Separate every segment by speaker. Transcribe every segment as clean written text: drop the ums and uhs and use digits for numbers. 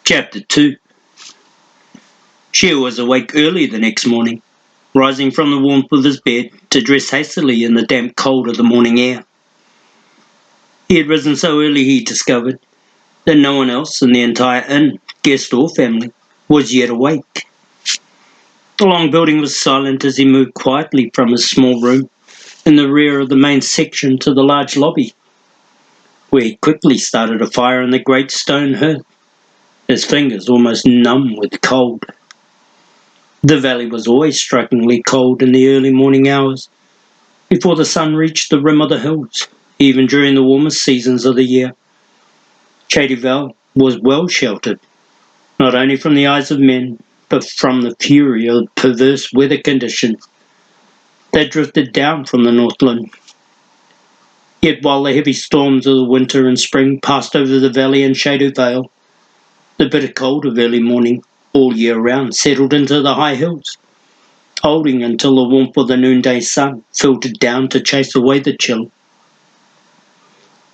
Speaker 1: Chapter 2. Shea was awake early the next morning, rising from the warmth of his bed to dress hastily in the damp cold of the morning air. He had risen so early, he discovered, that no one else in the entire inn, guest or family, was yet awake. The long building was silent as he moved quietly from his small room in the rear of the main section to the large lobby, where he quickly started a fire in the great stone hearth, his fingers almost numb with cold. The valley was always strikingly cold in the early morning hours, before the sun reached the rim of the hills, even during the warmest seasons of the year. Shady Vale was well sheltered, not only from the eyes of men, but from the fury of perverse weather conditions that drifted down from the Northland. Yet while the heavy storms of the winter and spring passed over the valley and Shady Vale, the bitter cold of early morning all year round settled into the high hills, holding until the warmth of the noonday sun filtered down to chase away the chill.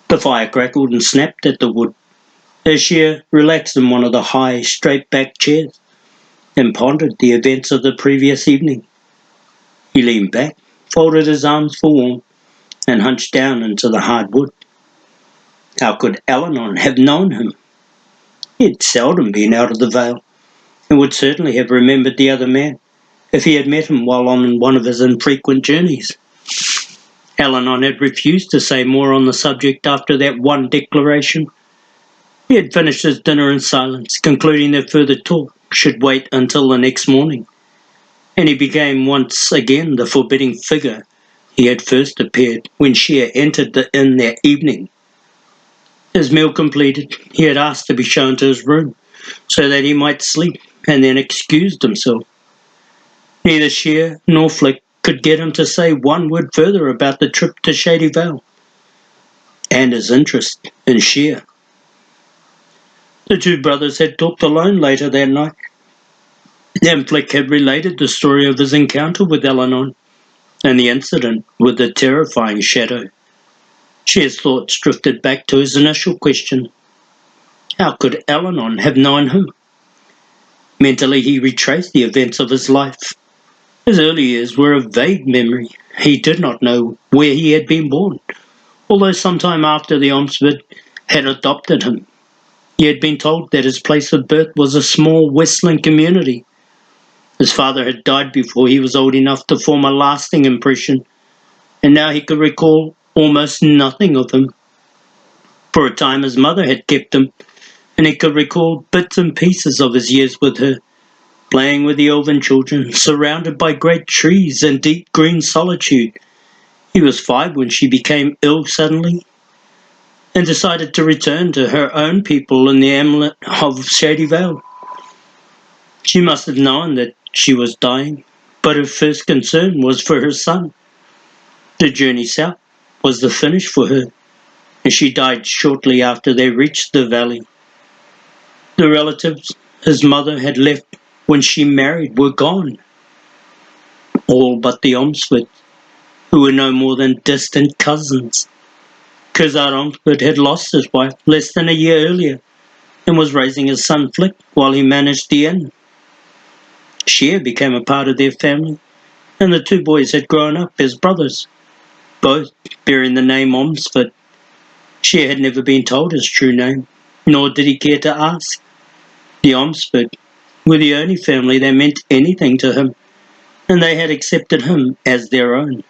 Speaker 1: The fire crackled and snapped at the wood as Shea relaxed in one of the high, straight-backed chairs and pondered the events of the previous evening. He leaned back, folded his arms for warmth, and hunched down into the hard wood. How could Allanon have known him? He had seldom been out of the vale, and would certainly have remembered the other man if he had met him while on one of his infrequent journeys. Allanon had refused to say more on the subject after that one declaration. He had finished his dinner in silence, concluding that further talk should wait until the next morning, and he became once again the forbidding figure he had first appeared when Shea entered the inn that evening. His meal completed, he had asked to be shown to his room so that he might sleep, and then excused himself. Neither Shea nor Flick could get him to say one word further about the trip to Shady Vale and his interest in Shea. The two brothers had talked alone later that night, and Flick had related the story of his encounter with Allanon and the incident with the terrifying shadow. Shea's thoughts drifted back to his initial question. How could Allanon have known him? Mentally he retraced the events of his life. His early years were a vague memory. He did not know where he had been born, although sometime after the Omsford had adopted him. He had been told that his place of birth was a small Westland community. His father had died before he was old enough to form a lasting impression, and now he could recall almost nothing of him. For a time his mother had kept him, and he could recall bits and pieces of his years with her, playing with the elven children, surrounded by great trees and deep green solitude. He was 5 when she became ill suddenly and decided to return to her own people in the hamlet of Shady Vale. She must have known that she was dying, but her first concern was for her son. The journey south was the finish for her, and she died shortly after they reached the valley. The relatives his mother had left when she married were gone, all but the Omsfords, who were no more than distant cousins. Curzard Omsford had lost his wife less than a year earlier and was raising his son Flick while he managed the inn. Shea became a part of their family, and the two boys had grown up as brothers, both bearing the name Omsford. Shea had never been told his true name, nor did he care to ask. The Omsford were the only family that meant anything to him, and they had accepted him as their own.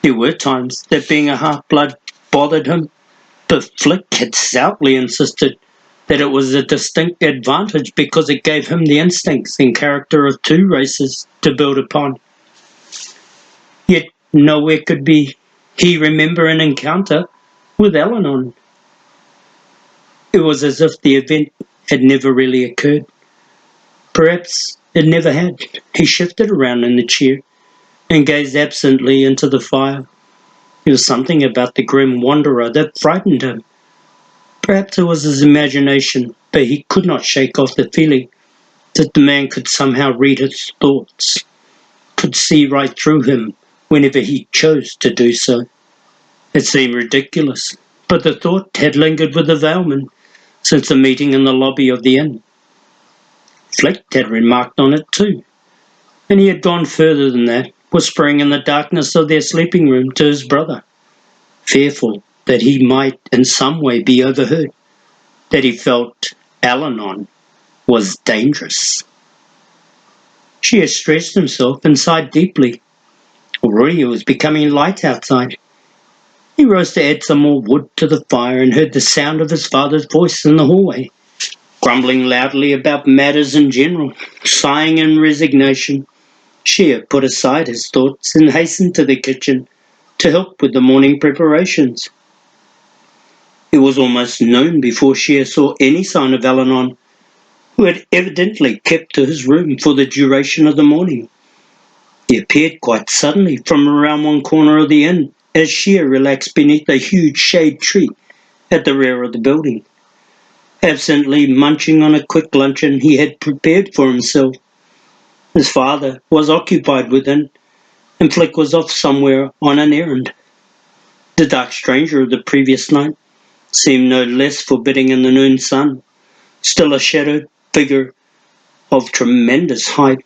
Speaker 1: There were times that being a half-blood bothered him, but Flick had stoutly insisted that it was a distinct advantage because it gave him the instincts and character of two races to build upon. Yet nowhere could he remember an encounter with Allanon. It was as if the event had never really occurred. Perhaps it never had. He shifted around in the chair and gazed absently into the fire. There was something about the grim wanderer that frightened him. Perhaps it was his imagination, but he could not shake off the feeling that the man could somehow read his thoughts, could see right through him whenever he chose to do so. It seemed ridiculous, but the thought had lingered with the Valeman since the meeting in the lobby of the inn. Flick had remarked on it too, and he had gone further than that, whispering in the darkness of their sleeping room to his brother, fearful that he might in some way be overheard, that he felt Allanon was dangerous. Shea stretched himself and sighed deeply. Already it was becoming light outside. He rose to add some more wood to the fire and heard the sound of his father's voice in the hallway, grumbling loudly about matters in general. Sighing in resignation, Shea put aside his thoughts and hastened to the kitchen to help with the morning preparations. It was almost noon before Shea saw any sign of Allanon, who had evidently kept to his room for the duration of the morning. He appeared quite suddenly from around one corner of the inn as Shea relaxed beneath a huge shade tree at the rear of the building, absently munching on a quick luncheon he had prepared for himself. His father was occupied within, and Flick was off somewhere on an errand. The dark stranger of the previous night seemed no less forbidding in the noon sun, still a shadowed figure of tremendous height,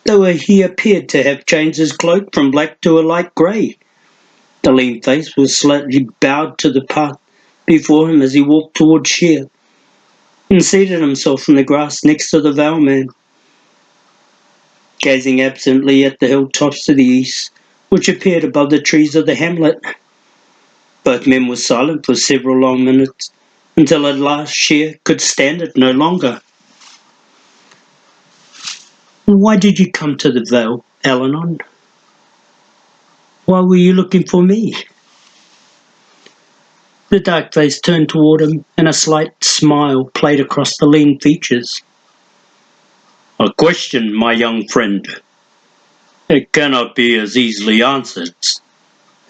Speaker 1: though he appeared to have changed his cloak from black to a light grey. The lean face was slightly bowed to the path before him as he walked towards Shea, and seated himself in the grass next to the veilman, gazing absently at the hilltops to the east, which appeared above the trees of the hamlet. Both men were silent for several long minutes, until at last Shea could stand it no longer. "Why did you come to the Vale, Allanon? Why were you looking for me?" The dark face turned toward him, and a slight smile played across the lean features. "A question, my young friend. It cannot be as easily answered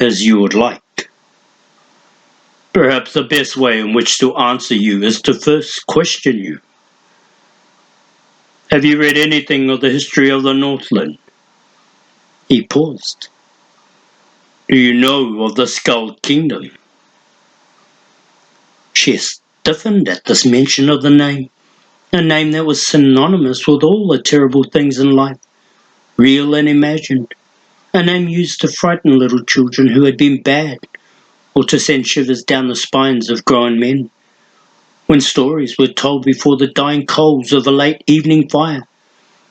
Speaker 1: as you would like. Perhaps the best way in which to answer you is to first question you. Have you read anything of the history of the Northland?" He paused. "Do you know of the Skull Kingdom?" She stiffened at this mention of the name, a name that was synonymous with all the terrible things in life, real and imagined, a name used to frighten little children who had been bad, or to send shivers down the spines of grown men. When stories were told before the dying coals of a late evening fire,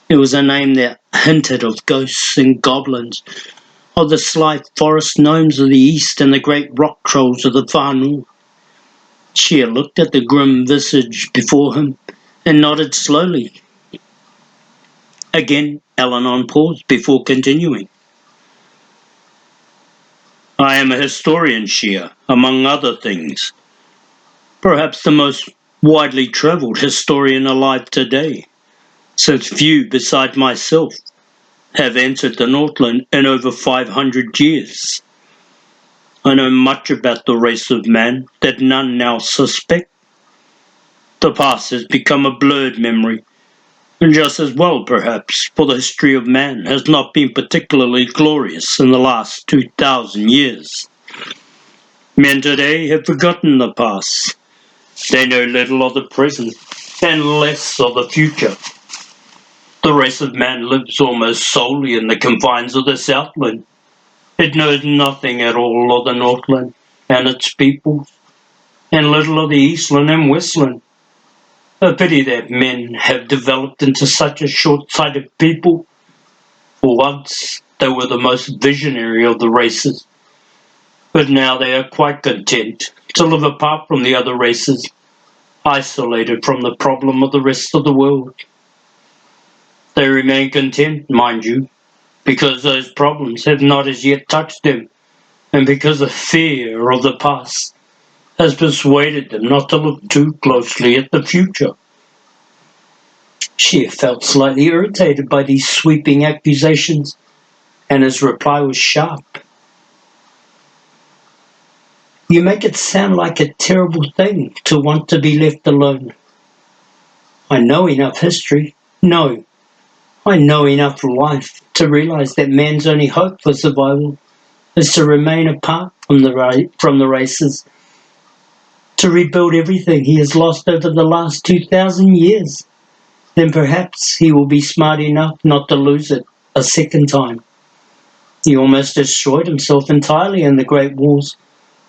Speaker 1: it was a name that hinted of ghosts and goblins, of the sly forest gnomes of the east and the great rock trolls of the far north. Shea looked at the grim visage before him and nodded slowly. Again Allanon paused before continuing. "I am a historian, Shea, among other things. Perhaps the most widely travelled historian alive today, since few beside myself have entered the Northland in over 500 years. I know much about the race of man that none now suspect. The past has become a blurred memory, and just as well, perhaps, for the history of man has not been particularly glorious in the last 2,000 years. Men today have forgotten the past. They know little of the present and less of the future. The race of man lives almost solely in the confines of the Southland. It knows nothing at all of the Northland and its peoples, and little of the Eastland and Westland. A pity that men have developed into such a short-sighted people. For once they were the most visionary of the races, but now they are quite content to live apart from the other races, isolated from the problem of the rest of the world. They remain content, mind you, because those problems have not as yet touched them, and because the fear of the past has persuaded them not to look too closely at the future." She felt slightly irritated by these sweeping accusations, and his reply was sharp. "You make it sound like a terrible thing to want to be left alone. I know enough history. No, I know enough life to realize that man's only hope for survival is to remain apart from the races. to rebuild everything he has lost over the last 2,000 years. Then perhaps he will be smart enough not to lose it a second time. He almost destroyed himself entirely in the Great Wars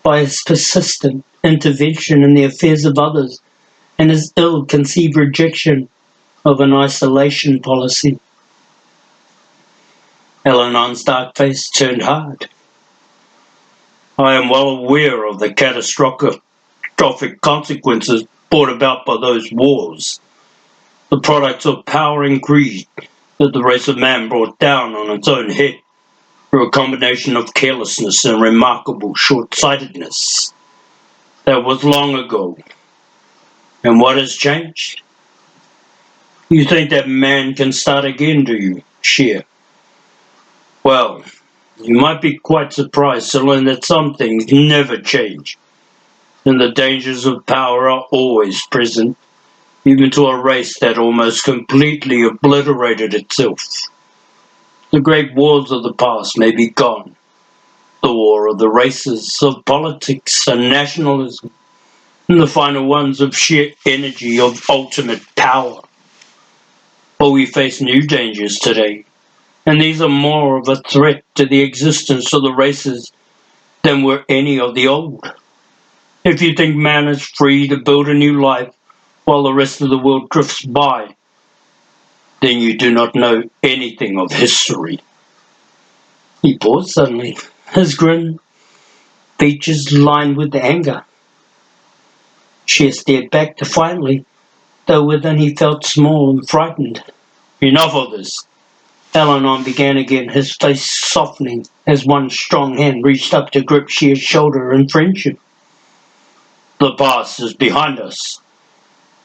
Speaker 1: by his persistent intervention in the affairs of others and his ill-conceived rejection of an isolation policy. Allanon's dark face turned hard. I am well aware of the catastrophic consequences brought about by those wars, the products of power and greed that the race of man brought down on its own head through a combination of carelessness and remarkable short-sightedness. That was long ago. And what has changed? You think that man can start again, do you, Shea? Well, you might be quite surprised to learn that some things never change, and the dangers of power are always present, even to a race that almost completely obliterated itself. The great wars of the past may be gone, the war of the races, of politics and nationalism, and the final ones of sheer energy, of ultimate power. But we face new dangers today, and these are more of a threat to the existence of the races than were any of the old. If you think man is free to build a new life while the rest of the world drifts by, then you do not know anything of history. He paused suddenly, his grin, features lined with anger. Shea stared back defiantly, though within he felt small and frightened. Enough of this. Allanon began again, his face softening as one strong hand reached up to grip Shea's shoulder in friendship. The past is behind us,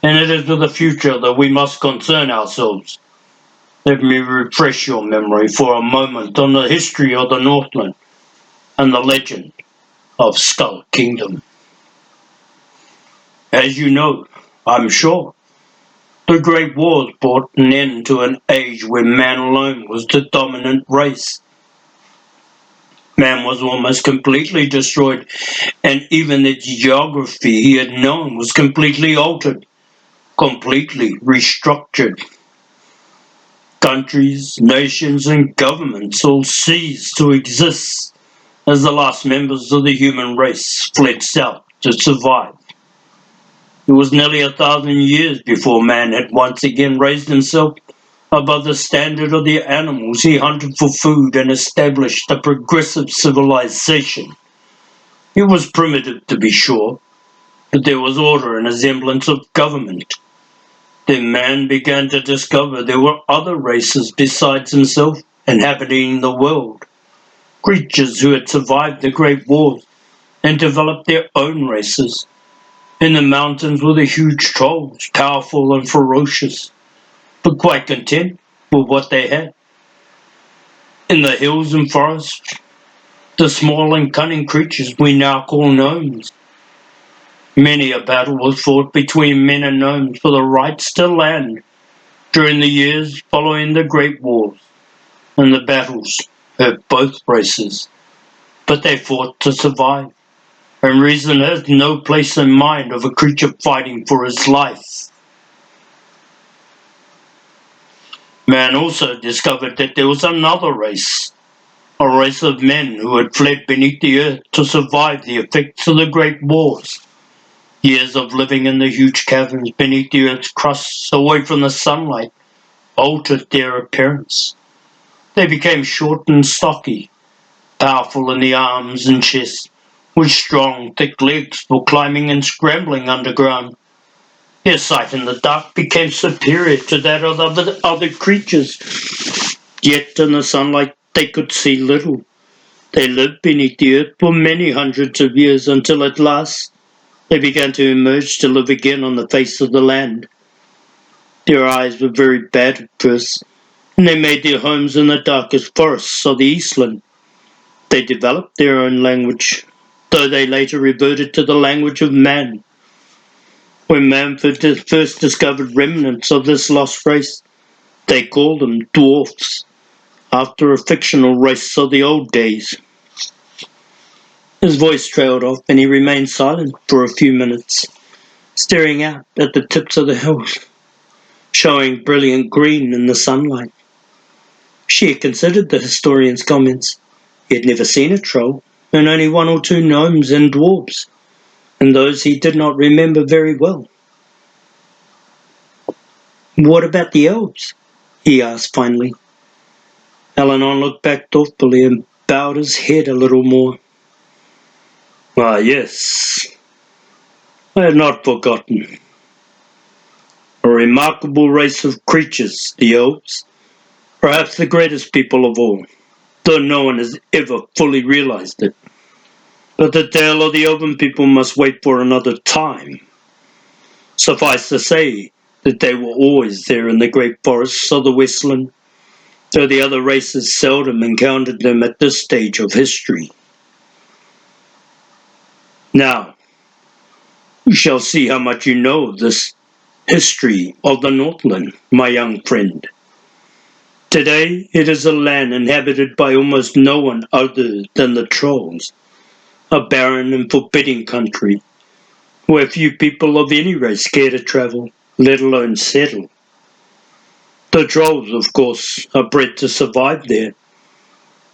Speaker 1: and it is with the future that we must concern ourselves. Let me refresh your memory for a moment on the history of the Northland and the legend of Skull Kingdom. As you know, I'm sure, the Great Wars brought an end to an age where man alone was the dominant race. Man was almost completely destroyed, and even the geography he had known was completely altered, completely restructured. Countries, nations, and governments all ceased to exist as the last members of the human race fled south to survive. It was nearly 1,000 years before man had once again raised himself above the standard of the animals he hunted for food and established a progressive civilization. It was primitive, to be sure, but there was order and a semblance of government. Then man began to discover there were other races besides himself inhabiting the world, creatures who had survived the great wars and developed their own races. In the mountains were the huge trolls, powerful and ferocious, but quite content with what they had. In the hills and forests, the small and cunning creatures we now call gnomes. Many a battle was fought between men and gnomes for the rights to land during the years following the Great Wars, and the battles hurt both races, but they fought to survive, and reason has no place in mind of a creature fighting for his life. Man also discovered that there was another race, a race of men who had fled beneath the earth to survive the effects of the Great Wars. Years of living in the huge caverns beneath the earth's crust, away from the sunlight, altered their appearance. They became short and stocky, powerful in the arms and chest, with strong, thick legs for climbing and scrambling underground. Their sight in the dark became superior to that of other creatures, yet in the sunlight they could see little. They lived beneath the earth for many hundreds of years until at last they began to emerge to live again on the face of the land. Their eyes were very bad at first, and they made their homes in the darkest forests of the Eastland. They developed their own language, though they later reverted to the language of man. When man first discovered remnants of this lost race, they called them dwarfs, after a fictional race of the old days. His voice trailed off, and he remained silent for a few minutes, staring out at the tips of the hills, showing brilliant green in the sunlight. She had considered the historian's comments. He had never seen a troll, and only one or two gnomes and dwarves, and those he did not remember very well. "What about the elves?" he asked finally. Allanon looked back thoughtfully and bowed his head a little more. "Ah, yes, I have not forgotten. A remarkable race of creatures, the elves, perhaps the greatest people of all, though no one has ever fully realized it. But the tale of the elven people must wait for another time. Suffice to say that they were always there in the great forests of the Westland, though the other races seldom encountered them at this stage of history. Now, we shall see how much you know of this history of the Northland, my young friend. Today it is a land inhabited by almost no one other than the trolls, a barren and forbidding country, where few people of any race care to travel, let alone settle. The trolls, of course, are bred to survive there.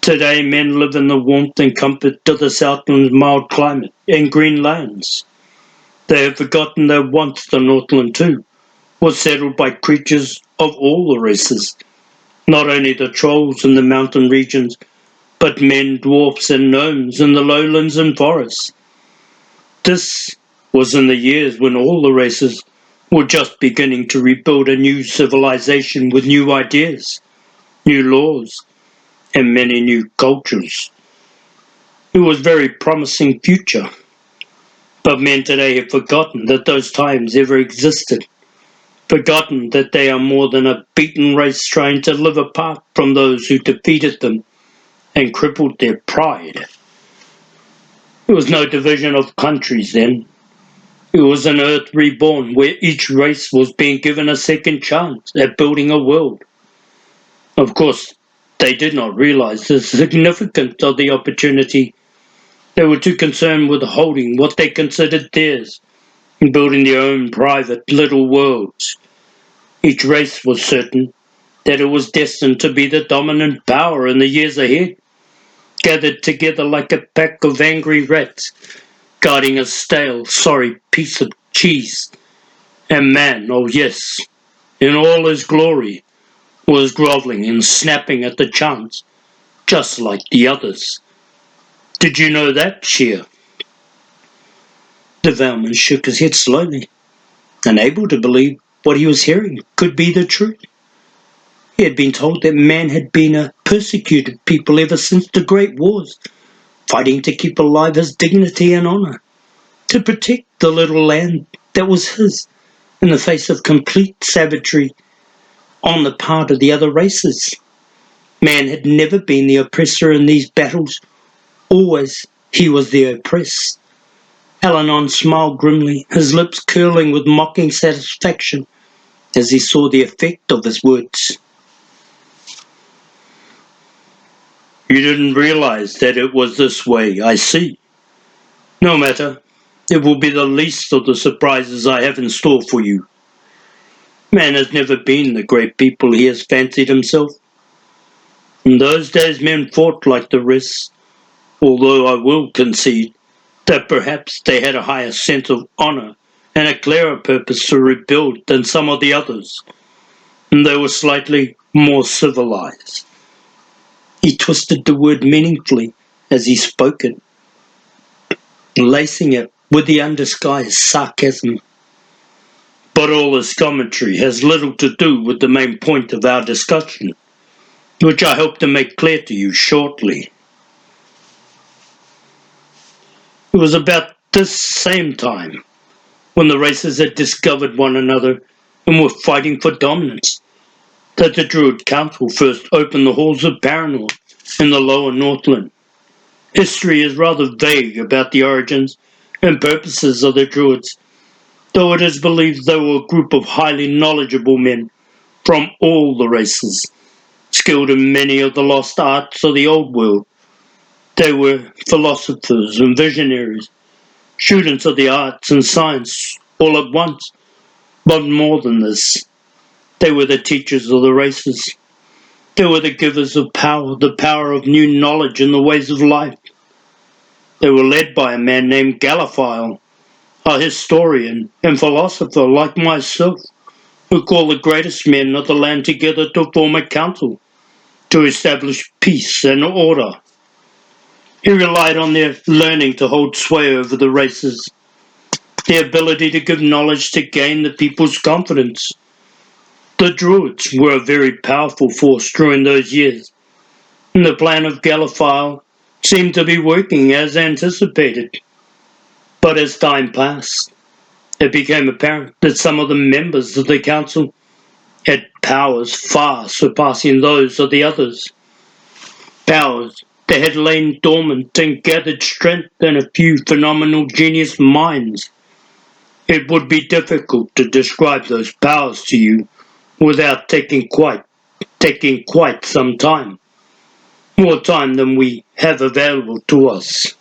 Speaker 1: Today men live in the warmth and comfort of the Southland's mild climate and green lands. They have forgotten that once the Northland too was settled by creatures of all the races, not only the trolls in the mountain regions, but men, dwarfs and gnomes in the lowlands and forests. This was in the years when all the races were just beginning to rebuild a new civilization with new ideas, new laws, and many new cultures. It was a very promising future, but men today have forgotten that those times ever existed, forgotten that they are more than a beaten race trying to live apart from those who defeated them and crippled their pride. There was no division of countries then. It was an earth reborn where each race was being given a second chance at building a world. Of course, they did not realize the significance of the opportunity. They were too concerned with holding what they considered theirs and building their own private little worlds. Each race was certain that it was destined to be the dominant power in the years ahead, gathered together like a pack of angry rats, guarding a stale, sorry piece of cheese. And man, oh yes, in all his glory, was grovelling and snapping at the chance, just like the others. Did you know that, Shea? The Velman shook his head slowly, unable to believe what he was hearing could be the truth. He had been told that man had been a persecuted people ever since the Great Wars, fighting to keep alive his dignity and honour, to protect the little land that was his in the face of complete savagery on the part of the other races. Man had never been the oppressor in these battles. Always he was the oppressed. Allanon smiled grimly, his lips curling with mocking satisfaction as he saw the effect of his words. You didn't realize that it was this way, I see. No matter. It will be the least of the surprises I have in store for you. Man has never been the great people he has fancied himself. In those days men fought like the rest, although I will concede that perhaps they had a higher sense of honour and a clearer purpose to rebuild than some of the others, and they were slightly more civilized. He twisted the word meaningfully as he spoke it, lacing it with the undisguised sarcasm. But all this commentary has little to do with the main point of our discussion, which I hope to make clear to you shortly. It was about this same time, when the races had discovered one another and were fighting for dominance, that the Druid Council first opened the halls of Paranor in the lower Northland. History is rather vague about the origins and purposes of the Druids, though it is believed they were a group of highly knowledgeable men from all the races, skilled in many of the lost arts of the old world, They were philosophers and visionaries, students of the arts and science all at once, but more than this. They were the teachers of the races. They were the givers of power, the power of new knowledge and the ways of life. They were led by a man named Gallifile, a historian and philosopher like myself, who called the greatest men of the land together to form a council to establish peace and order. He relied on their learning to hold sway over the races, their ability to give knowledge to gain the people's confidence. The Druids were a very powerful force during those years, and the plan of Gallifile seemed to be working as anticipated. But as time passed, it became apparent that some of the members of the council had powers far surpassing those of the others. Powers that had lain dormant and gathered strength in a few phenomenal genius minds. It would be difficult to describe those powers to you without taking quite some time, more time than we have available to us.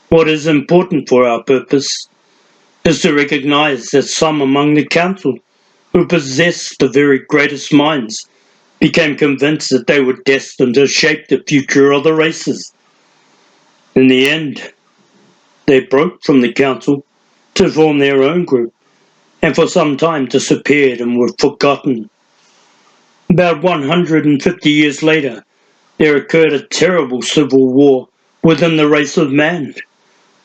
Speaker 1: What is important for our purpose is to recognize that some among the council who possessed the very greatest minds became convinced that they were destined to shape the future of the races. In the end, they broke from the council to form their own group, and for some time disappeared and were forgotten. About 150 years later, there occurred a terrible civil war within the race of man,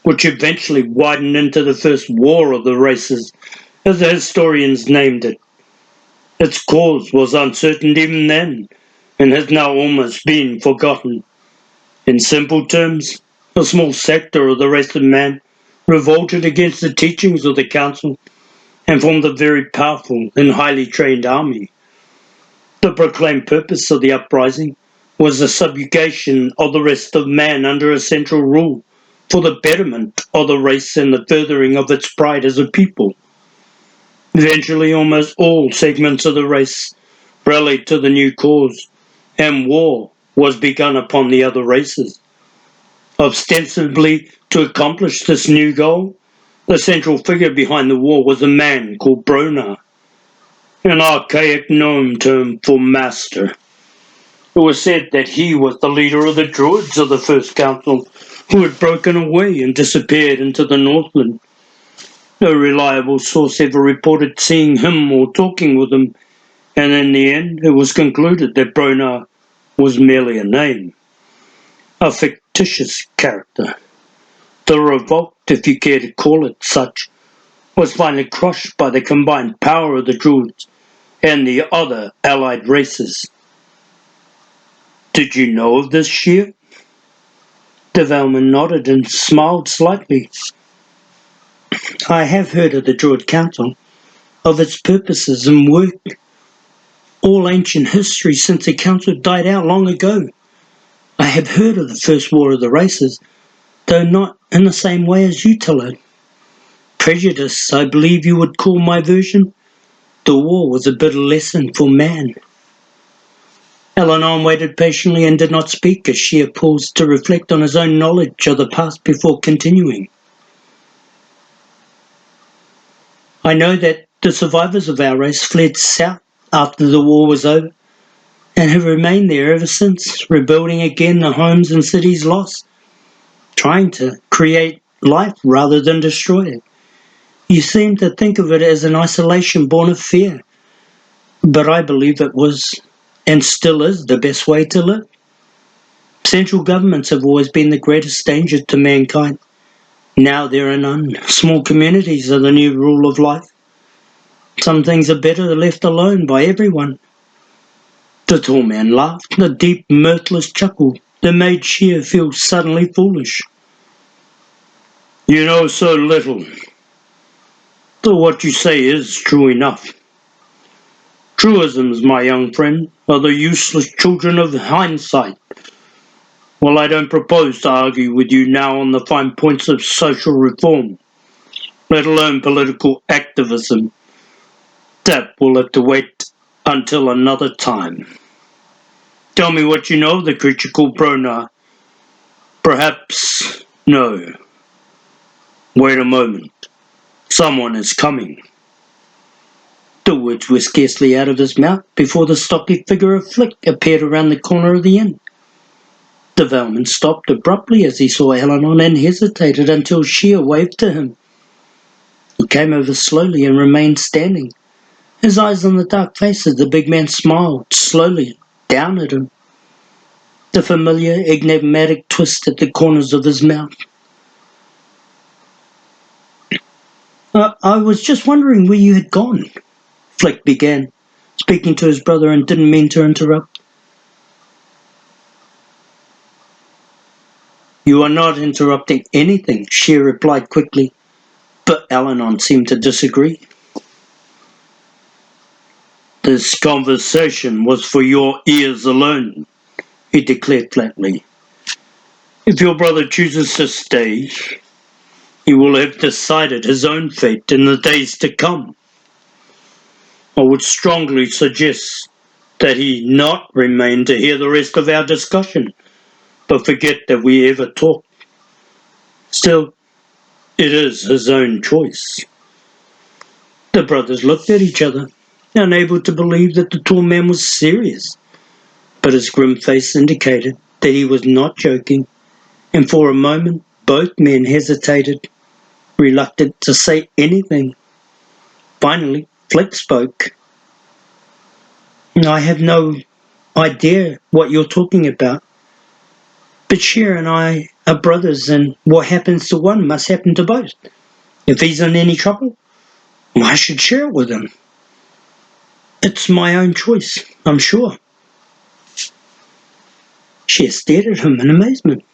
Speaker 1: which eventually widened into the first war of the races, as the historians named it. Its cause was uncertain even then, and has now almost been forgotten. In simple terms, a small sector of the race of man revolted against the teachings of the council and formed a very powerful and highly trained army. The proclaimed purpose of the uprising was the subjugation of the rest of man under a central rule for the betterment of the race and the furthering of its pride as a people. Eventually, almost all segments of the race rallied to the new cause, and war was begun upon the other races. Ostensibly to accomplish this new goal, the central figure behind the war was a man called Bronar, an archaic gnome term for master. It was said that he was the leader of the Druids of the First Council, who had broken away and disappeared into the Northland. No reliable source ever reported seeing him or talking with him, and in the end it was concluded that Bronar was merely a name, a fictitious character. The revolt, if you care to call it such, was finally crushed by the combined power of the Druids and the other allied races. Did you know of this, Shea? De Valmont nodded and smiled slightly. I have heard of the Druid Council, of its purposes and work, all ancient history since the council died out long ago. I have heard of the First War of the Races, though not in the same way as you tell it. Prejudice, I believe you would call my version. The war was a bitter lesson for man. Allanon waited patiently and did not speak as Shea paused to reflect on his own knowledge of the past before continuing. I know that the survivors of our race fled south after the war was over, and have remained there ever since, rebuilding again the homes and cities lost, trying to create life rather than destroy it. You seem to think of it as an isolation born of fear, but I believe it was and still is the best way to live. Central governments have always been the greatest danger to mankind. Now there are none. Small communities are the new rule of life. Some things are better left alone by everyone. The tall man laughed, a deep, mirthless chuckle that made Shea feel suddenly foolish. You know so little. Though what you say is true enough. Truisms, my young friend, are the useless children of hindsight. Well, I don't propose to argue with you now on the fine points of social reform, let alone political activism. That will have to wait until another time. Tell me what you know of the creature called Bronar, Perhaps no. Wait a moment. Someone is coming. The words were scarcely out of his mouth before the stocky figure of Flick appeared around the corner of the inn. The Velman stopped abruptly as he saw Allanon and hesitated until Shea waved to him. He came over slowly and remained standing, his eyes on the dark face as the big man smiled slowly down at him, the familiar enigmatic twist at the corners of his mouth. I was just wondering where you had gone, Flick began, speaking to his brother, and didn't mean to interrupt. You are not interrupting anything, Shea replied quickly, but Allanon seemed to disagree. This conversation was for your ears alone, he declared flatly. If your brother chooses to stay, he will have decided his own fate in the days to come. I would strongly suggest that he not remain to hear the rest of our discussion, but forget that we ever talked. Still, it is his own choice. The brothers looked at each other, unable to believe that the tall man was serious, but his grim face indicated that he was not joking, and for a moment both men hesitated, reluctant to say anything. Finally, Flick spoke. I have no idea what you're talking about, but Shea and I are brothers, and what happens to one must happen to both. If he's in any trouble, I should share it with him. It's my own choice, I'm sure. Shea stared at him in amazement.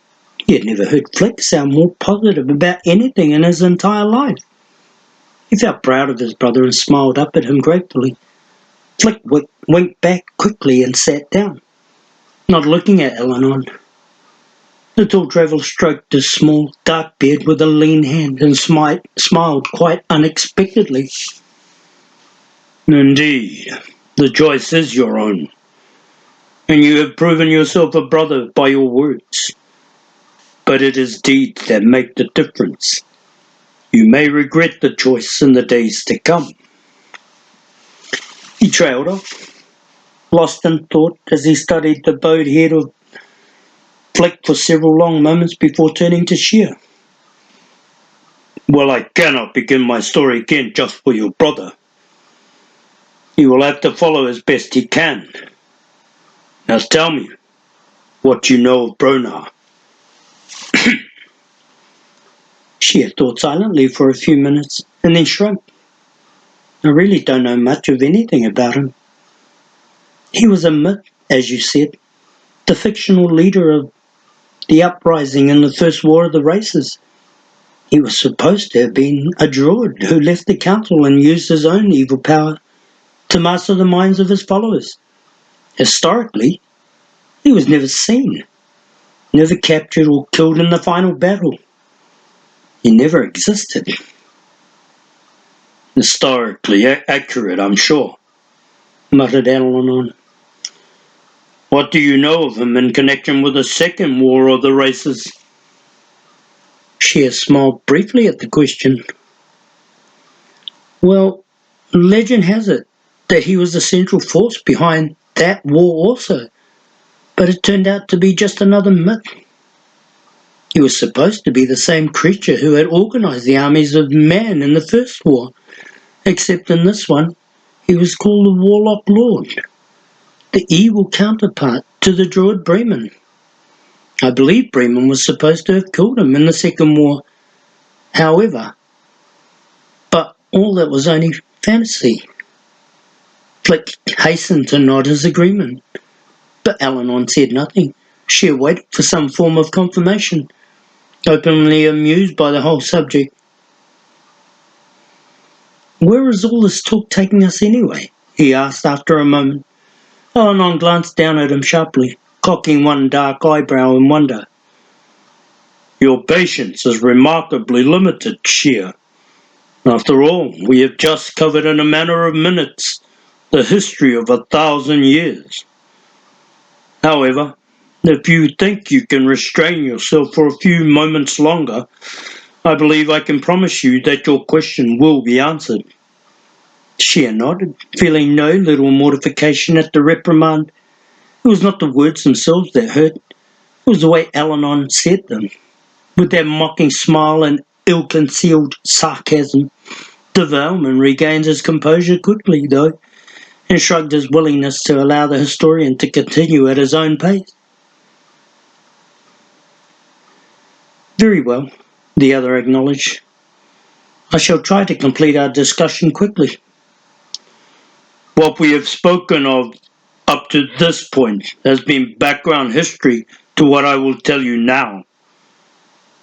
Speaker 1: He had never heard Flick sound more positive about anything in his entire life. He felt proud of his brother and smiled up at him gratefully. Flick winked back quickly and sat down, not looking at Allanon. The tall traveller stroked his small, dark beard with a lean hand and smiled quite unexpectedly. Indeed, the choice is your own, and you have proven yourself a brother by your words. But it is deeds that make the difference. You may regret the choice in the days to come. He trailed off, lost in thought as he studied the bowed head of Flick for several long moments before turning to Shea. Well, I cannot begin my story again just for your brother. He will have to follow as best he can. Now tell me what you know of Bronar. Shea thought silently for a few minutes and then shrugged. I really don't know much of anything about him. He was a myth, as you said, the fictional leader of the uprising in the First War of the Races. He was supposed to have been a druid who left the council and used his own evil power to master the minds of his followers. Historically, he was never seen, never captured or killed in the final battle. He never existed. Historically accurate, I'm sure, muttered Allanon. What do you know of him in connection with the Second War of the Races? Shea smiled briefly at the question. Well, legend has it that he was the central force behind that war also, but it turned out to be just another myth. He was supposed to be the same creature who had organized the armies of man in the First War, except in this one he was called the Warlock Lord, the evil counterpart to the druid Bremen. I believe Bremen was supposed to have killed him in the Second War, however, but all that was only fantasy. Flick hastened to nod his agreement, but Allanon said nothing. Shea waited for some form of confirmation, openly amused by the whole subject. Where is all this talk taking us anyway? He asked after a moment. Allanon glanced down at him sharply, cocking one dark eyebrow in wonder. Your patience is remarkably limited, Shea. After all, we have just covered in a matter of minutes the history of 1,000 years. However, If you think you can restrain yourself for a few moments longer, I believe I can promise you that your question will be answered." Shea nodded, feeling no little mortification at the reprimand. It was not the words themselves that hurt, it was the way Allanon said them. With that mocking smile and ill-concealed sarcasm, the Valeman regained his composure quickly, though, and shrugged his willingness to allow the historian to continue at his own pace. "Very well," the other acknowledged. "I shall try to complete our discussion quickly." "What we have spoken of up to this point has been background history to what I will tell you now.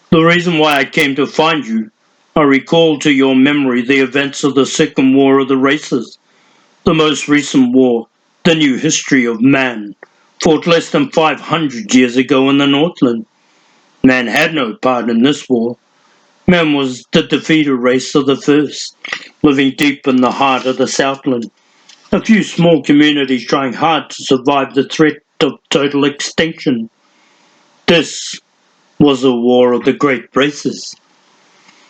Speaker 1: The reason why I came to find you, I recall to your memory the events of the Second War of the Races, the most recent war, the new history of man, fought less than 500 years ago in the Northland. Man had no part in this war. Man was the defeated race of the first, living deep in the heart of the Southland. A few small communities trying hard to survive the threat of total extinction. This was a war of the great races.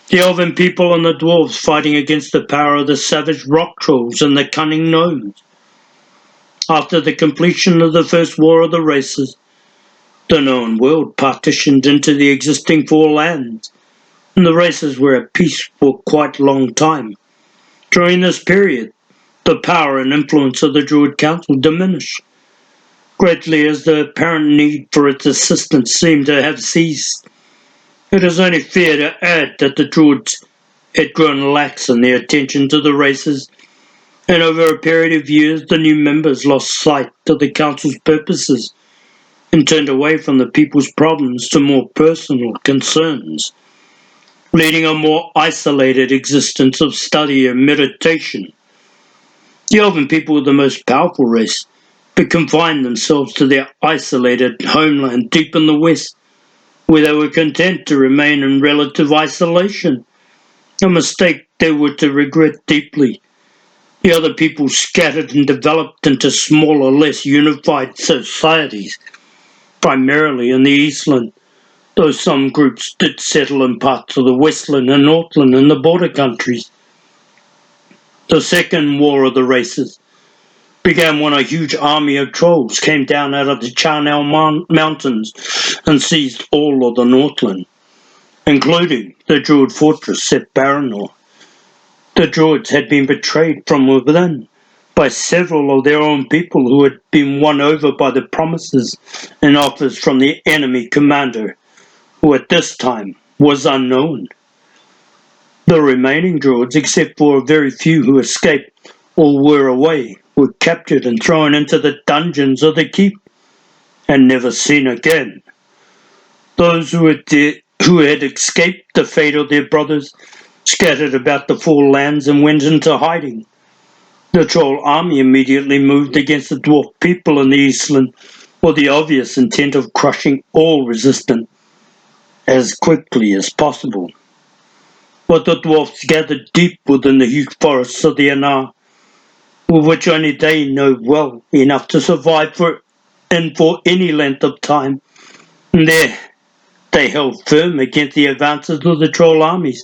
Speaker 1: The elven people and the dwarves fighting against the power of the savage rock trolls and the cunning gnomes. After the completion of the first war of the races, the known world partitioned into the existing four lands, and the races were at peace for quite a long time. During this period, the power and influence of the Druid Council diminished greatly as the apparent need for its assistance seemed to have ceased. It is only fair to add that the Druids had grown lax in their attention to the races, and over a period of years the new members lost sight of the Council's purposes and turned away from the people's problems to more personal concerns, leading a more isolated existence of study and meditation. The elven people were the most powerful race, but confined themselves to their isolated homeland deep in the west, where they were content to remain in relative isolation, a mistake they were to regret deeply. The other people scattered and developed into smaller, less unified societies, primarily in the Eastland, though some groups did settle in parts of the Westland and Northland and the border countries. The Second War of the Races began when a huge army of trolls came down out of the Charnel Mountains and seized all of the Northland, including the Druid fortress at Baranor. The Druids had been betrayed from within by several of their own people who had been won over by the promises and offers from the enemy commander, who at this time was unknown. The remaining Druids, except for a very few who escaped or were away, were captured and thrown into the dungeons of the keep and never seen again. Those who had escaped the fate of their brothers scattered about the four lands and went into hiding. The troll army immediately moved against the dwarf people in the Eastland with the obvious intent of crushing all resistance as quickly as possible. But the dwarfs gathered deep within the huge forests of the Anar, with which only they know well enough to survive for any length of time. And there they held firm against the advances of the troll armies,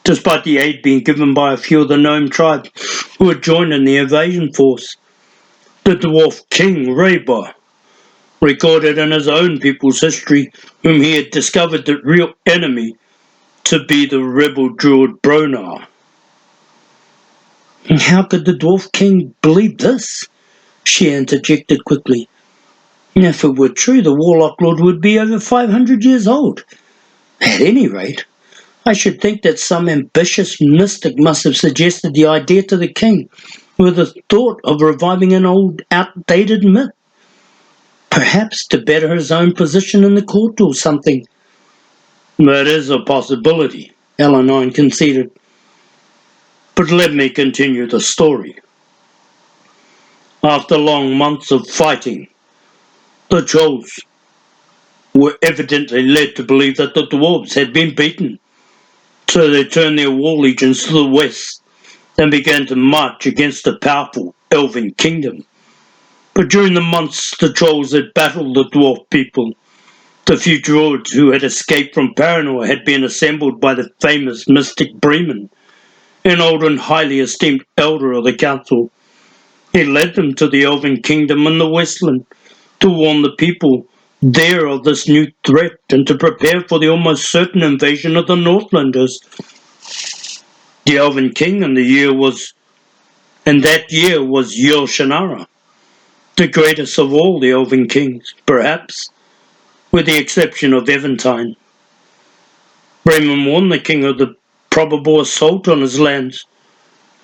Speaker 1: despite the aid being given by a few of the gnome tribes who had joined in the invasion force. The dwarf king Rhaebar recorded in his own people's history, whom he had discovered the real enemy to be the rebel druid Bronar. "How could the dwarf king believe this?" she interjected quickly. "If it were true, the warlock lord would be over 500 years old. At any rate, I should think that some ambitious mystic must have suggested the idea to the king with the thought of reviving an old, outdated myth, perhaps to better his own position in the court or something." "That is a possibility," Allanon conceded. "But let me continue the story. After long months of fighting, the trolls were evidently led to believe that the dwarves had been beaten, so they turned their war legions to the west and began to march against the powerful elven kingdom. But during the months the trolls had battled the dwarf people, the few druids who had escaped from Paranor had been assembled by the famous mystic Bremen, an old and highly esteemed elder of the council. He led them to the elven kingdom in the Westland to warn the people there of this new threat and to prepare for the almost certain invasion of the Northlanders. The elven king in that year was Shannara, the greatest of all the elven kings, perhaps, with the exception of Eventide. Bremen warned the king of the probable assault on his lands,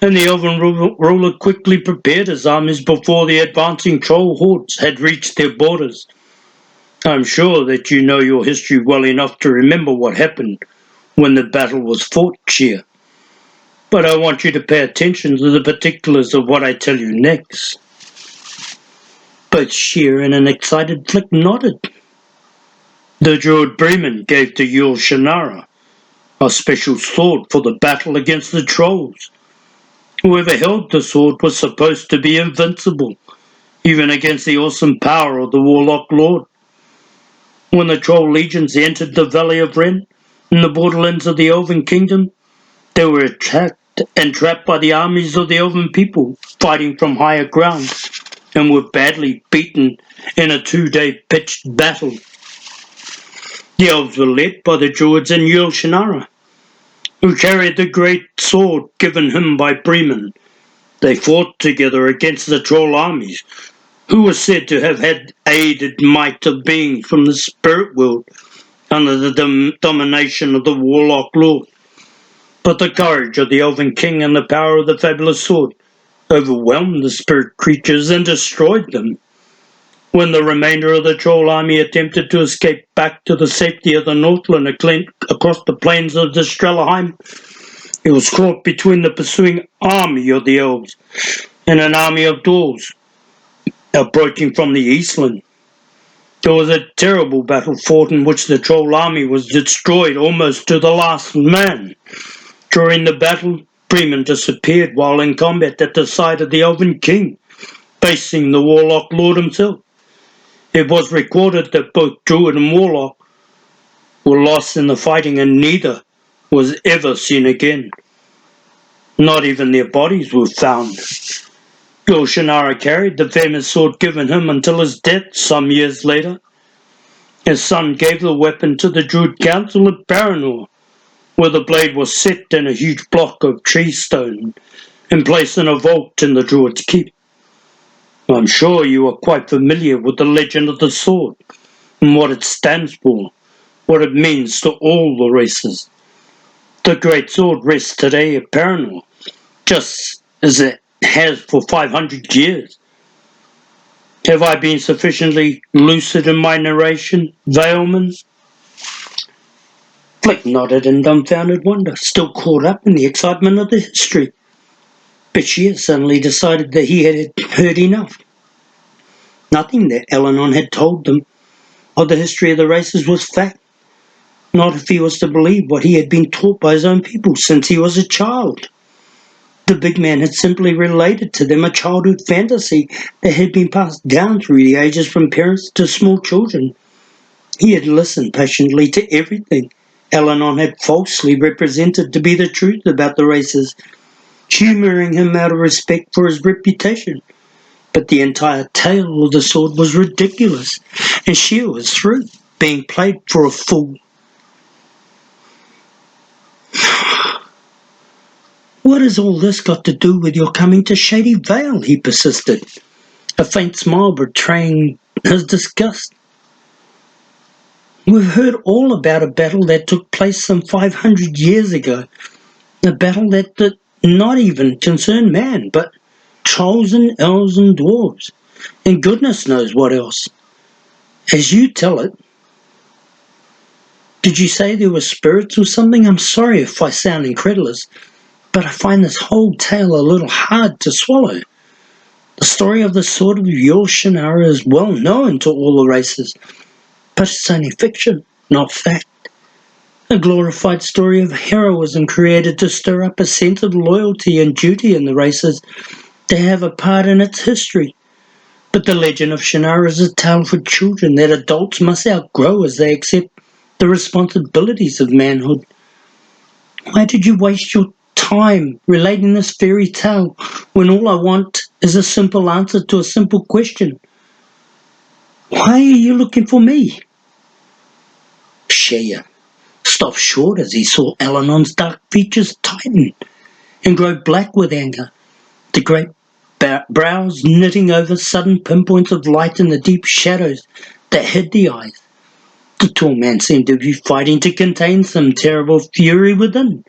Speaker 1: and the elven ruler quickly prepared his armies before the advancing troll hordes had reached their borders. I'm sure that you know your history well enough to remember what happened when the battle was fought, Shea. But I want you to pay attention to the particulars of what I tell you next. Both Shea and an excited Flick nodded. The druid Bremen gave to Shannara a special sword for the battle against the trolls. Whoever held the sword was supposed to be invincible, even against the awesome power of the Warlock Lord. When the troll legions entered the Valley of Ren, in the borderlands of the Elven Kingdom, they were attacked and trapped by the armies of the Elven people, fighting from higher ground, and were badly beaten in a 2-day pitched battle. The elves were led by the druids and Shannara, who carried the great sword given him by Bremen. They fought together against the troll armies, who were said to have had aided might of beings from the spirit world under the domination of the Warlock Lord. But the courage of the Elven King and the power of the fabulous sword overwhelmed the spirit creatures and destroyed them. When the remainder of the troll army attempted to escape back to the safety of the Northland across the plains of the Strelheim, it was caught between the pursuing army of the elves and an army of dwarves approaching from the Eastland. There was a terrible battle fought in which the troll army was destroyed almost to the last man. During the battle, Bremen disappeared while in combat at the side of the Elven King, facing the Warlock Lord himself. It was recorded that both Druid and Warlock were lost in the fighting and neither was ever seen again. Not even their bodies were found. Shannara carried the famous sword given him until his death some years later. His son gave the weapon to the Druid Council at Paranor, where the blade was set in a huge block of tree stone and placed in a vault in the Druid's keep. I'm sure you are quite familiar with the legend of the sword and what it stands for, what it means to all the races. The great sword rests today at Paranor, just as it has for 500 years. Have I been sufficiently lucid in my narration, Valeman? Flick nodded in dumbfounded wonder, still caught up in the excitement of the history. But Shea suddenly decided that he had heard enough. Nothing that Allanon had told them of the history of the races was fact, not if he was to believe what he had been taught by his own people since he was a child. The big man had simply related to them a childhood fantasy that had been passed down through the ages from parents to small children. He had listened patiently to everything Allanon had falsely represented to be the truth about the races, humouring him out of respect for his reputation. But the entire tale of the sword was ridiculous, and Shea was through, being played for a fool. What has all this got to do with your coming to Shady Vale? He persisted, a faint smile betraying his disgust. We've heard all about a battle that took place some 500 years ago, a battle that did not even concern man, but trolls and elves and dwarves, and goodness knows what else. As you tell it, did you say there were spirits or something? I'm sorry if I sound incredulous, but I find this whole tale a little hard to swallow. The story of the sword of Shannara is well known to all the races, but it's only fiction, not fact. A glorified story of heroism created to stir up a sense of loyalty and duty in the races to have a part in its history. But the legend of Shannara is a tale for children that adults must outgrow as they accept the responsibilities of manhood. Why did you waste your time relating this fairy tale when all I want is a simple answer to a simple question? Why are you looking for me? Shea stopped short as he saw Allanon's dark features tighten and grow black with anger, the great brows knitting over sudden pinpoints of light in the deep shadows that hid the eyes. The tall man seemed to be fighting to contain some terrible fury within,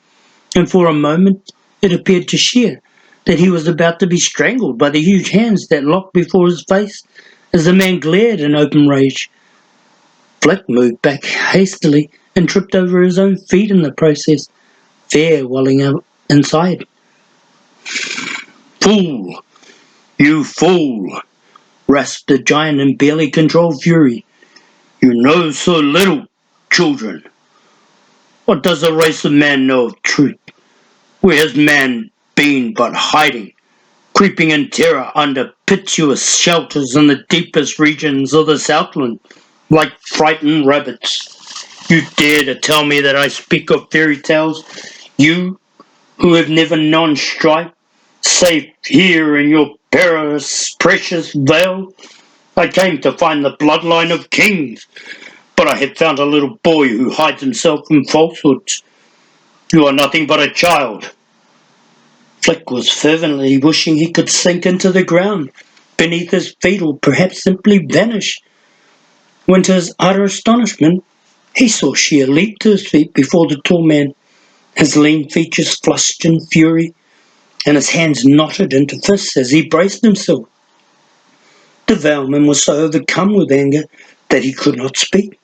Speaker 1: and for a moment it appeared to Shea that he was about to be strangled by the huge hands that locked before his face as the man glared in open rage. Flick moved back hastily and tripped over his own feet in the process, fear welling up inside. "Fool! You fool!" rasped the giant in barely controlled fury. "You know so little, children. What does the race of man know of truth? Where has man been but hiding, creeping in terror under piteous shelters in the deepest regions of the Southland, like frightened rabbits? You dare to tell me that I speak of fairy tales, you who have never known strife, safe here in your precious vale? I came to find the bloodline of kings, but I have found a little boy who hides himself in falsehoods. You are nothing but a child." Flick was fervently wishing he could sink into the ground beneath his feet or perhaps simply vanish, when to his utter astonishment he saw Shea leap to his feet before the tall man, his lean features flushed in fury, and his hands knotted into fists as he braced himself. The Valeman was so overcome with anger that he could not speak,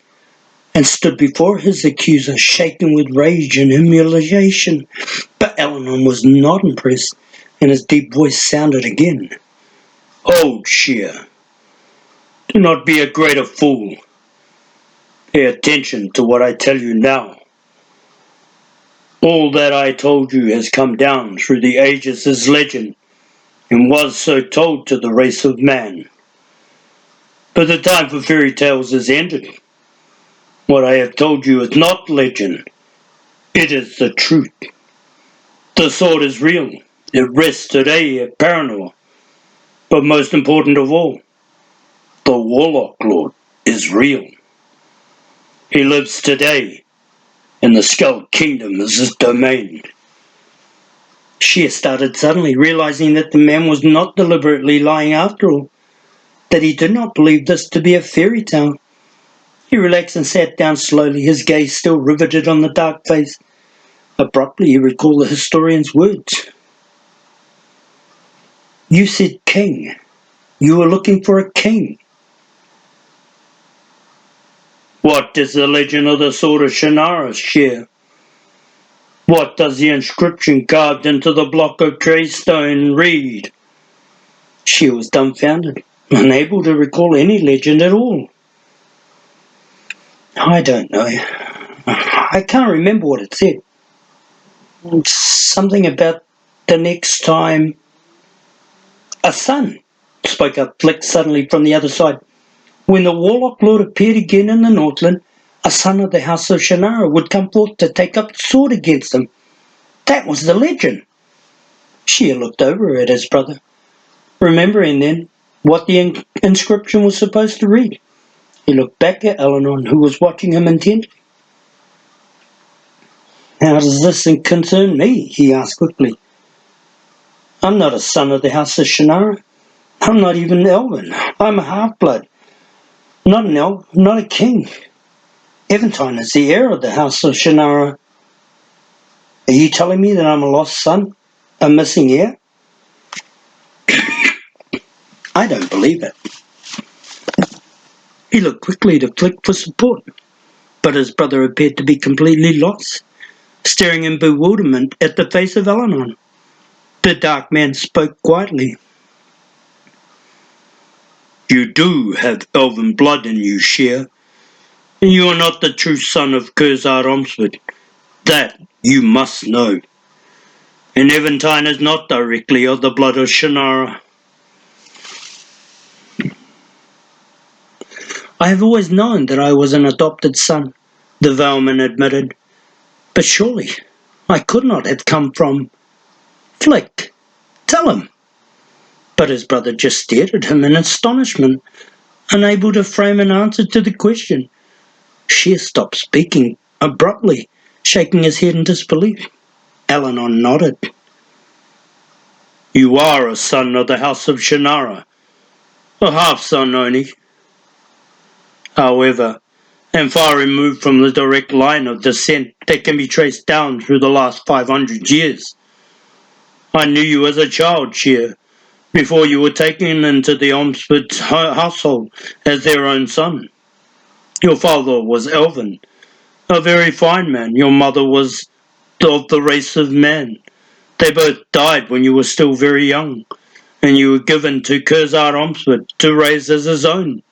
Speaker 1: and stood before his accuser, shaken with rage and humiliation. But Allanon was not impressed, and his deep voice sounded again. "Hold, Shea. Do not be a greater fool. Pay attention to what I tell you now. All that I told you has come down through the ages as legend, and was so told to the race of man. But the time for fairy tales is ended. What I have told you is not legend. It is the truth. The sword is real. It rests today at Paranor. But most important of all, the Warlock Lord is real. He lives today, and the Skull Kingdom is his domain." Shea started suddenly, realizing that the man was not deliberately lying after all, that he did not believe this to be a fairy tale. He relaxed and sat down slowly, his gaze still riveted on the dark face. Abruptly he recalled the historian's words. "You said king. You were looking for a king." "What does the legend of the sword of Shannara share? What does the inscription carved into the block of grey stone read?" Shea was dumbfounded, unable to recall any legend at all. "I don't know. I can't remember what it said. Something about the next time." "A son," spoke up Flick suddenly from the other side. "When the Warlock Lord appeared again in the Northland, a son of the House of Shannara would come forth to take up the sword against him. That was the legend." Shea looked over at his brother, remembering then what the inscription was supposed to read. He looked back at Allanon, who was watching him intently. "How does this concern me?" he asked quickly. "I'm not a son of the House of Shannara. I'm not even Elven. I'm a half-blood. Not an elf, not a king. Eventide is the heir of the House of Shannara. Are you telling me that I'm a lost son? A missing heir?" "I don't believe it." He looked quickly to Flick for support, but his brother appeared to be completely lost, staring in bewilderment at the face of Allanon. The dark man spoke quietly. "You do have elven blood in you, Shea, and you are not the true son of Curzard Omsford. That you must know. And Eventide is not directly of the blood of Shannara." I have always known that I was an adopted son, the Valeman admitted, but surely I could not have come from... Flick, tell him. But his brother just stared at him in astonishment, unable to frame an answer to the question. Shea stopped speaking abruptly, shaking his head in disbelief. Allanon nodded. You are a son of the house of Shannara, a half-son only, however, and far removed from the direct line of descent that can be traced down through the last 500 years. I knew you as a child, Shea, before you were taken into the Ormsford household as their own son. Your father was Elvin, a very fine man. Your mother was of the race of man. They both died when you were still very young, and you were given to Curzard Ormsford to raise as his own.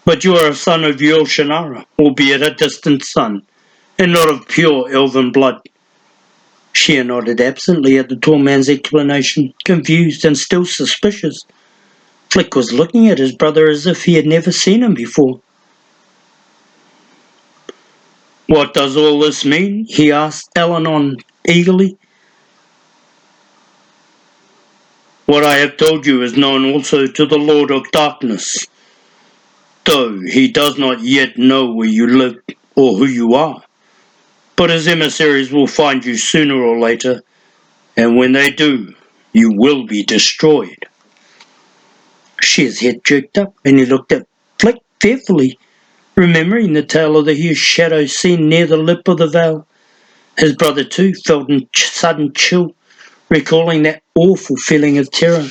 Speaker 1: But you are a son of your Shannara, albeit a distant son, and not of pure elven blood. Shea nodded absently at the tall man's explanation, confused and still suspicious. Flick was looking at his brother as if he had never seen him before. What does all this mean? He asked Allanon eagerly. What I have told you is known also to the Lord of Darkness, though he does not yet know where you live or who you are. But his emissaries will find you sooner or later, and when they do, you will be destroyed. Shea's head jerked up, and he looked at Flick fearfully, remembering the tale of the huge shadow seen near the lip of the veil. His brother, too, felt a sudden chill, recalling that awful feeling of terror.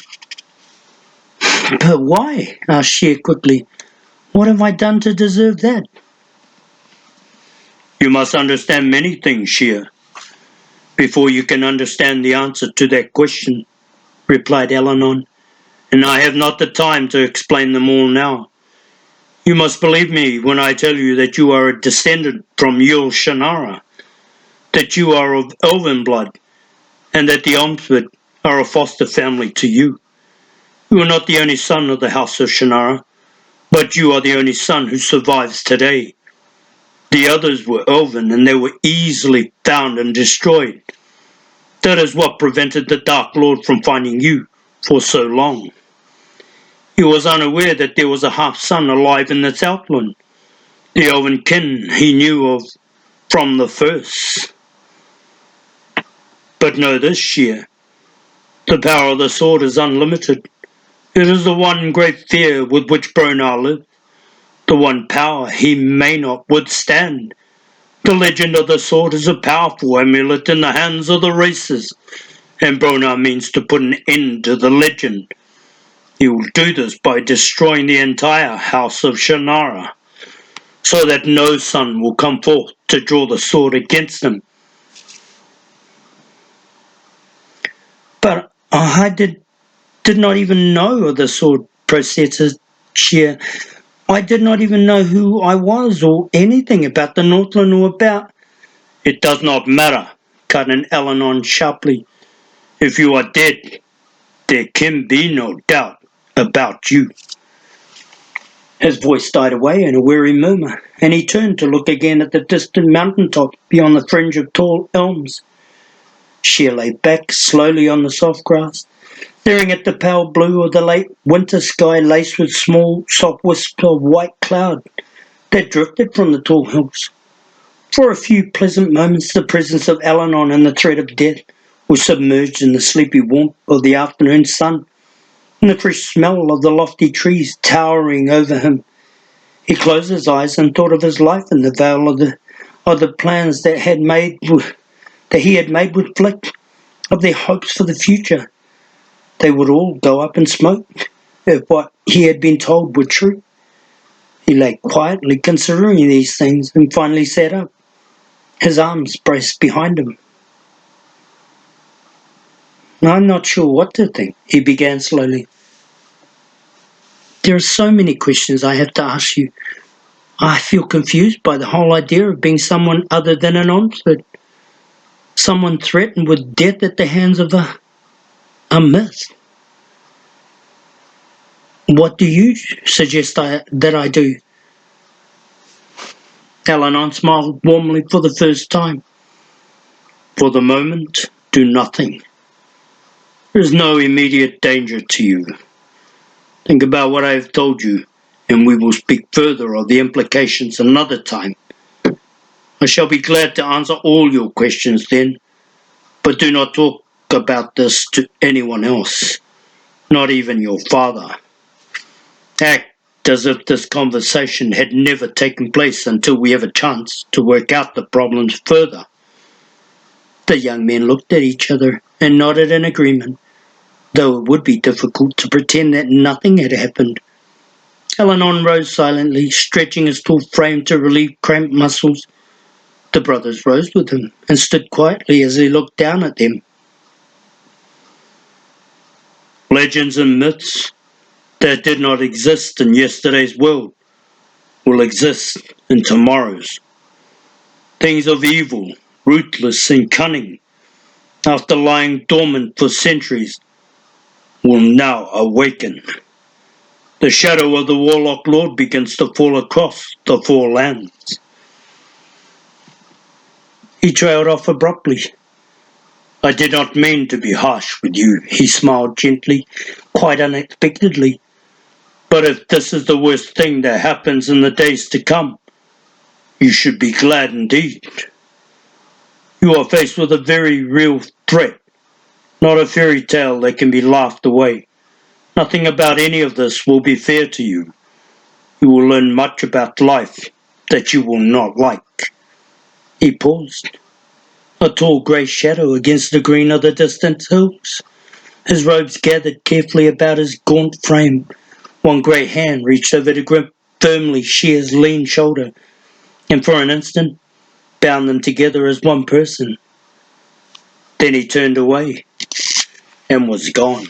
Speaker 1: But why? Asked Shea quickly. What have I done to deserve that? You must understand many things, Shea, before you can understand the answer to that question, replied Allanon, and I have not the time to explain them all now. You must believe me when I tell you that you are a descendant from Yul Shannara, that you are of elven blood, and that the Ormsford are a foster family to you. You are not the only son of the house of Shannara, but you are the only son who survives today. The others were elven, and they were easily found and destroyed. That is what prevented the Dark Lord from finding you for so long. He was unaware that there was a half-son alive in the Southland, the elven kin he knew of from the first. But know this, Shea, the power of the sword is unlimited. It is the one great fear with which Bronar lived, the one power he may not withstand. The legend of the sword is a powerful amulet in the hands of the races, and Bronar means to put an end to the legend. He will do this by destroying the entire house of Shannara, so that no son will come forth to draw the sword against him. But I did not even know of the sword, protested Shea. I did not even know who I was or anything about the Northland or about... It does not matter, cut in Allanon sharply. If you are dead, there can be no doubt about you. His voice died away in a weary murmur, and he turned to look again at the distant mountain top beyond the fringe of tall elms. Shea lay back slowly on the soft grass, staring at the pale blue of the late winter sky laced with small, soft wisps of white cloud that drifted from the tall hills. For a few pleasant moments the presence of Allanon and the threat of death was submerged in the sleepy warmth of the afternoon sun and the fresh smell of the lofty trees towering over him. He closed his eyes and thought of his life in the vale of the plans that he had made with Flick, of their hopes for the future. They would all go up in smoke if what he had been told were true. He lay quietly considering these things and finally sat up, his arms braced behind him. I'm not sure what to think, he began slowly. There are so many questions I have to ask you. I feel confused by the whole idea of being someone other than an Ormsford, someone threatened with death at the hands of a myth. What do you suggest that I do? Allanon smiled warmly for the first time. For the moment, do nothing. There is no immediate danger to you. Think about what I have told you, and we will speak further of the implications another time. I shall be glad to answer all your questions then, but do not talk about this to anyone else, not even your father. Act as if this conversation had never taken place until we have a chance to work out the problems further. The young men looked at each other and nodded in agreement, though it would be difficult to pretend that nothing had happened. Allanon rose silently, stretching his tall frame to relieve cramped muscles. The brothers rose with him and stood quietly as he looked down at them. Legends and myths that did not exist in yesterday's world will exist in tomorrow's. Things of evil, ruthless and cunning, after lying dormant for centuries, will now awaken. The shadow of the Warlock Lord begins to fall across the four lands. He trailed off abruptly. I did not mean to be harsh with you, he smiled gently, quite unexpectedly. But if this is the worst thing that happens in the days to come, you should be glad indeed. You are faced with a very real threat, not a fairy tale that can be laughed away. Nothing about any of this will be fair to you. You will learn much about life that you will not like. He paused, a tall grey shadow against the green of the distant hills. His robes gathered carefully about his gaunt frame. One grey hand reached over to grip firmly Shea's lean shoulder, and for an instant bound them together as one person. Then he turned away and was gone.